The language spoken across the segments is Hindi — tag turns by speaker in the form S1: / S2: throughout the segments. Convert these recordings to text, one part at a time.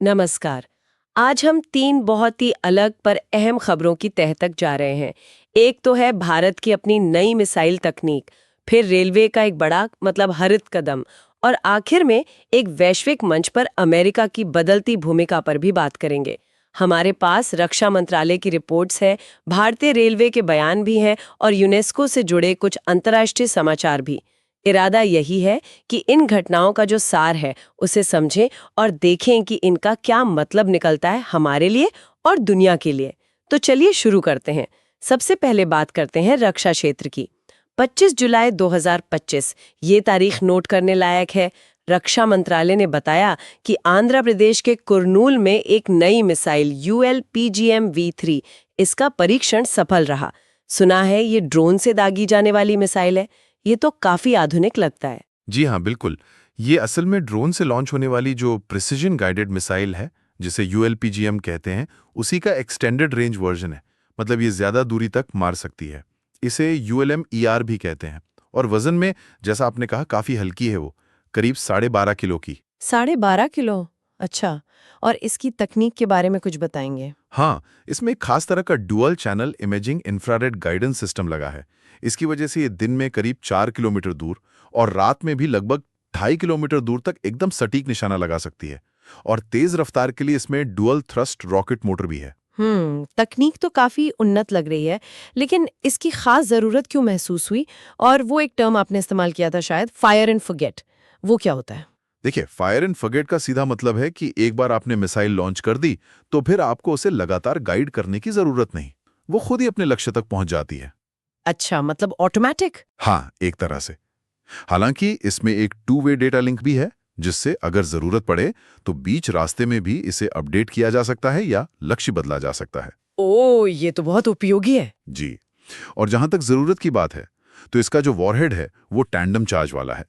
S1: नमस्कार। आज हम तीन बहुत ही अलग पर अहम खबरों की तह तक जा रहे हैं। एक तो है भारत की अपनी नई मिसाइल तकनीक, फिर रेलवे का एक बड़ा हरित कदम, और आखिर में एक वैश्विक मंच पर अमेरिका की बदलती भूमिका पर भी बात करेंगे। हमारे पास रक्षा मंत्रालय की रिपोर्ट्स है, भारतीय रेलवे के बयान भी हैं और यूनेस्को से जुड़े कुछ अंतर्राष्ट्रीय समाचार भी। इरादा यही है कि इन घटनाओं का जो सार है उसे समझें और देखें कि इनका क्या मतलब निकलता है हमारे लिए और दुनिया के लिए। तो चलिए शुरू करते हैं। सबसे पहले बात करते हैं रक्षा क्षेत्र की। 25 जुलाई 2025 ये तारीख नोट करने लायक है। रक्षा मंत्रालय ने बताया कि आंध्र प्रदेश के कुर्नूल में एक नई मिसाइल ULPGM-V3 इसका परीक्षण सफल रहा। सुना है ये ड्रोन से दागी जाने वाली मिसाइल है। ये तो काफी आधुनिक लगता है।
S2: जी हाँ, बिल्कुल। ये असल में ड्रोन से लॉन्च होने वाली जो प्रिसिजन गाइडेड मिसाइल है, जिसे ULPGM कहते हैं, उसी का एक्सटेंडेड रेंज वर्जन है। मतलब ये ज़्यादा दूरी तक मार सकती है। इसे ULM-ER भी कहते हैं। और वजन में, जैसा आपने कहा, काफ़ी हल्की है वो, करीब 12.5 किलो की।
S1: 12.5 किलो? अच्छा। और इसकी तकनीक के बारे में कुछ बताएंगे?
S2: हाँ, इसमें एक खास तरह का dual channel imaging infrared guidance system लगा है। इसकी वजह से ये दिन में करीब 4 किलोमीटर दूर और रात में भी लगभग 2.5 किलोमीटर दूर तक एकदम सटीक निशाना लगा सकती है। और तेज रफ्तार के लिए इसमें डुअल थ्रस्ट रॉकेट मोटर भी है।
S1: तकनीक तो काफी उन्नत लग रही है, लेकिन इसकी खास जरूरत क्यों महसूस हुई? और वो एक टर्म आपने इस्तेमाल किया था शायद, फायर एंड फॉरगेट, वो क्या होता है?
S2: देखिए, फायर एंड फॉरगेट का सीधा मतलब है कि एक बार आपने मिसाइल लॉन्च कर दी तो फिर आपको उसे लगातार गाइड करने की जरूरत नहीं। वो खुद ही अपने लक्ष्य तक पहुंच जाती है।
S1: अच्छा, मतलब ऑटोमेटिक?
S2: हाँ, एक तरह से। हालांकि इसमें एक टू वे डेटा लिंक भी है, जिससे अगर जरूरत पड़े तो बीच रास्ते में भी इसे अपडेट किया जा सकता है या लक्ष्य बदला जा सकता है।
S1: ओ, ये तो बहुत उपयोगी है।
S2: जी। और जहां तक जरूरत की बात है, तो इसका जो वॉरहेड है वो टैंडम चार्ज वाला है।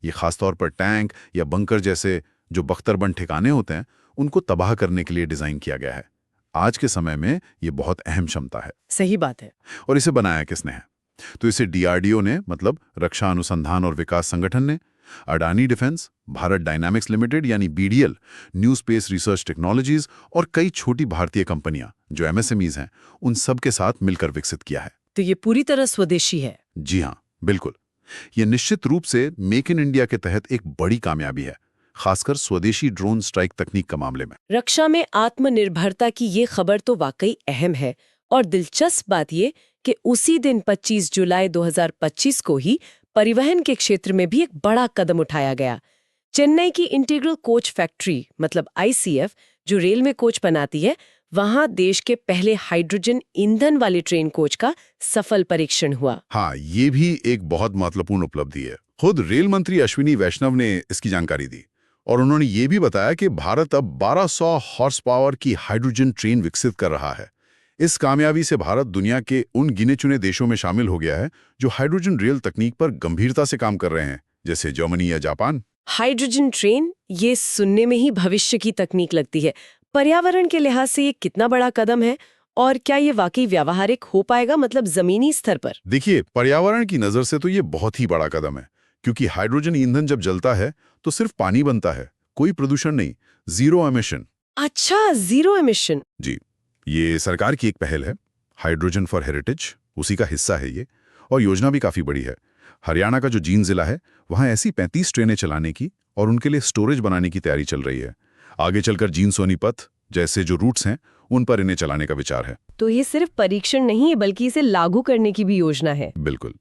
S2: ये खासतौर पर टैंक या बंकर जैसे जो बख्तरबंद ठिकाने होते हैं, उनको तबाह करने के लिए डिजाइन किया गया है। आज के समय में ये बहुत अहम क्षमता है।
S1: सही बात है।
S2: और इसे बनाया किसने है? तो इसे DRDO ने, मतलब रक्षा अनुसंधान और विकास संगठन ने, Adani defence, Bharat dynamics limited यानी BDL, new space research technologies और कई छोटी भारतीय कंपनियां जो MSMEs हैं, उन सब के साथ मिलकर विकसित किया है।
S1: तो ये पूरी तरह स्वदेशी है।
S2: जी हाँ, बिल्कुल। ये निश्चित रूप से मेक इन इंडिया के तहत एक बड़ी कामयाबी है, खासकर स्वदेशी ड्रोन स्ट्राइक तकनीक का मामले में।
S1: रक्षा में आत्मनिर्भरता की ये खबर तो वाकई अहम है। और दिलचस्प बात ये कि उसी दिन 25 जुलाई 2025 को ही परिवहन के क्षेत्र में भी एक बड़ा कदम उठाया गया। चेन्नई की इंटीग्रल कोच फैक्ट्री ICF, जो रेल में कोच बनाती है, वहां देश के पहले हाइड्रोजन ईंधन वाली ट्रेन कोच का सफल परीक्षण हुआ।
S2: हाँ, ये भी एक बहुत महत्वपूर्ण उपलब्धि है। खुद रेल मंत्री अश्विनी वैष्णव ने इसकी जानकारी दी और उन्होंने ये भी बताया कि भारत अब 1200 हॉर्स पावर की हाइड्रोजन ट्रेन विकसित कर रहा है। इस कामयाबी से भारत दुनिया के उन गिने चुने देशों में शामिल हो गया है जो हाइड्रोजन रेल तकनीक पर गंभीरता से काम कर रहे हैं, जैसे जर्मनी या जापान।
S1: हाइड्रोजन ट्रेन, ये सुनने में ही भविष्य की तकनीक लगती है। पर्यावरण के लिहाज से ये कितना बड़ा कदम है? और क्या ये वाकई व्यावहारिक हो पाएगा, जमीनी स्तर पर?
S2: देखिए, पर्यावरण की नजर से तो ये बहुत ही बड़ा कदम है, क्योंकि हाइड्रोजन ईंधन जब जलता है तो सिर्फ पानी बनता है, कोई प्रदूषण नहीं, जीरो एमिशन।
S1: अच्छा, जीरो एमिशन।
S2: जी, ये सरकार की एक पहल है, हाइड्रोजन फॉर हेरिटेज, उसी का हिस्सा है ये। और योजना भी काफी बड़ी है। हरियाणा का जो जींद जिला है, वहां ऐसी 35 ट्रेनें चलाने की और उनके लिए स्टोरेज बनाने की तैयारी चल रही है। आगे चलकर जींद सोनीपत जैसे जो रूट्स हैं, उन पर इन्हें चलाने का विचार है।
S1: तो ये सिर्फ परीक्षण नहीं है, बल्कि इसे लागू करने की भी योजना है।
S2: बिल्कुल।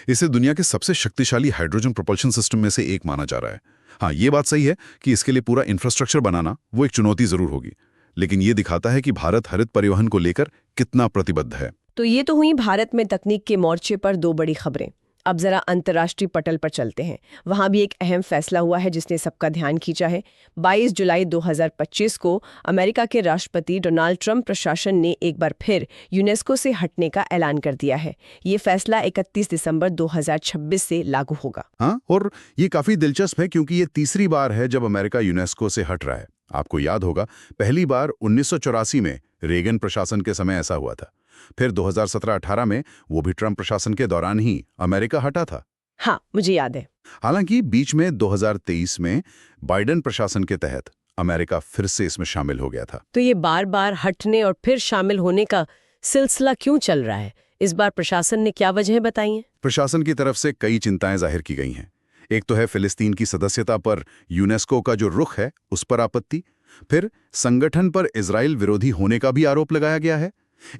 S2: इसे दुनिया के सबसे शक्तिशाली हाइड्रोजन प्रोपल्शन सिस्टम में से एक माना जा रहा है। हाँ, ये बात सही है कि इसके लिए पूरा इंफ्रास्ट्रक्चर बनाना वो एक चुनौती जरूर होगी, लेकिन ये दिखाता है कि भारत हरित परिवहन को लेकर कितना प्रतिबद्ध है।
S1: तो ये तो हुई भारत में तकनीक के मोर्चे पर दो बड़ी खबरें। अब जरा अंतर्राष्ट्रीय पटल पर चलते हैं। वहां भी एक अहम फैसला हुआ है जिसने सबका ध्यान खींचा है। 22 जुलाई 2025 को अमेरिका के राष्ट्रपति डोनाल्ड ट्रंप प्रशासन ने एक बार फिर यूनेस्को से हटने का ऐलान कर दिया है। ये फैसला 31 दिसंबर 2026 से लागू होगा।
S2: हाँ, और ये काफी दिलचस्प है क्योंकि ये तीसरी बार है जब अमेरिका यूनेस्को से हट रहा है। आपको याद होगा, पहली बार 1984 में रेगन प्रशासन के समय ऐसा हुआ था। फिर 2017-18 में वो भी ट्रंप प्रशासन के दौरान ही अमेरिका हटा था।
S1: हाँ, मुझे याद है।
S2: हालांकि बीच में 2023 में बाइडेन प्रशासन के तहत अमेरिका फिर से इसमें शामिल हो गया था।
S1: तो ये बार बार हटने और फिर शामिल होने का सिलसिला क्यों चल रहा है? इस बार प्रशासन ने क्या वजह बताई हैं?
S2: प्रशासन की तरफ से कई चिंताएं जाहिर की गई हैं। एक तो है फिलिस्तीन की सदस्यता पर यूनेस्को का जो रुख है उस पर आपत्ति, फिर संगठन पर इजराइल विरोधी होने का भी आरोप लगाया गया है।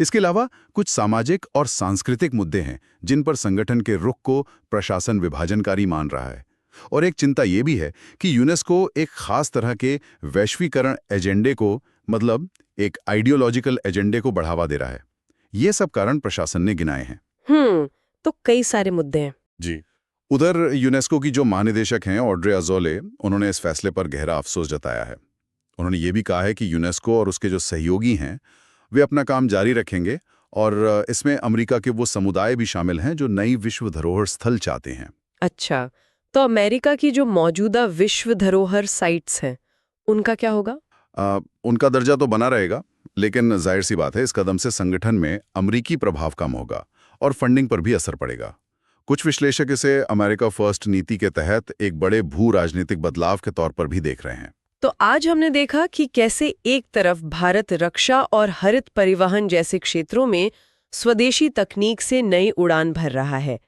S2: इसके अलावा कुछ सामाजिक और सांस्कृतिक मुद्दे हैं जिन पर संगठन के रुख को प्रशासन विभाजनकारी मान रहा है। और एक चिंता ये भी है कि यूनेस्को एक खास तरह के वैश्वीकरण एजेंडे को, मतलब एक आइडियोलॉजिकल एजेंडे को बढ़ावा दे रहा है। ये सब कारण प्रशासन ने गिनाए हैं।
S1: तो कई सारे मुद्दे हैं।
S2: जी। उधर यूनेस्को की जो महानिदेशक हैं ऑड्रे अजोले, उन्होंने इस फैसले पर गहरा अफसोस जताया है। उन्होंने ये भी कहा है कि यूनेस्को और उसके जो सहयोगी हैं वे अपना काम जारी रखेंगे और इसमें अमेरिका के वो समुदाय भी शामिल हैं जो नई विश्व धरोहर स्थल चाहते हैं।
S1: अच्छा, तो अमेरिका की जो मौजूदा विश्व धरोहर साइट्स हैं उनका क्या होगा?
S2: उनका दर्जा तो बना रहेगा, लेकिन जाहिर सी बात है इस कदम से संगठन में अमेरिकी प्रभाव कम होगा और फंडिंग पर भी असर पड़ेगा। कुछ विश्लेषक इसे अमेरिका फर्स्ट नीति के तहत एक बड़े भू राजनीतिक बदलाव के तौर पर भी देख रहे हैं।
S1: तो आज हमने देखा कि कैसे एक तरफ भारत रक्षा और हरित परिवहन जैसे क्षेत्रों में स्वदेशी तकनीक से नई उड़ान भर रहा है,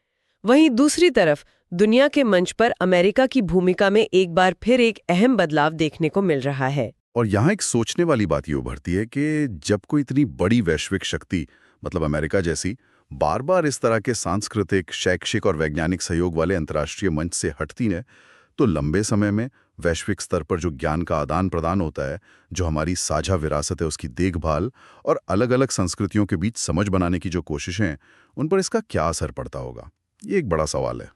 S1: वहीं दूसरी तरफ दुनिया के मंच पर अमेरिका की भूमिका में एक बार फिर एक अहम बदलाव देखने को मिल रहा है।
S2: और यहाँ एक सोचने वाली बात ये उभरती है कि जब कोई इतनी बड़ी वैश्विक शक्ति, मतलब अमेरिका जैसी, बार बार इस तरह के सांस्कृतिक, शैक्षिक और वैज्ञानिक सहयोग वाले अंतर्राष्ट्रीय मंच से हटती है, तो लंबे समय में वैश्विक स्तर पर जो ज्ञान का आदान प्रदान होता है, जो हमारी साझा विरासत है उसकी देखभाल और अलग-अलग संस्कृतियों के बीच समझ बनाने की जो कोशिशें हैं, उन पर इसका क्या असर पड़ता होगा? ये एक बड़ा सवाल है।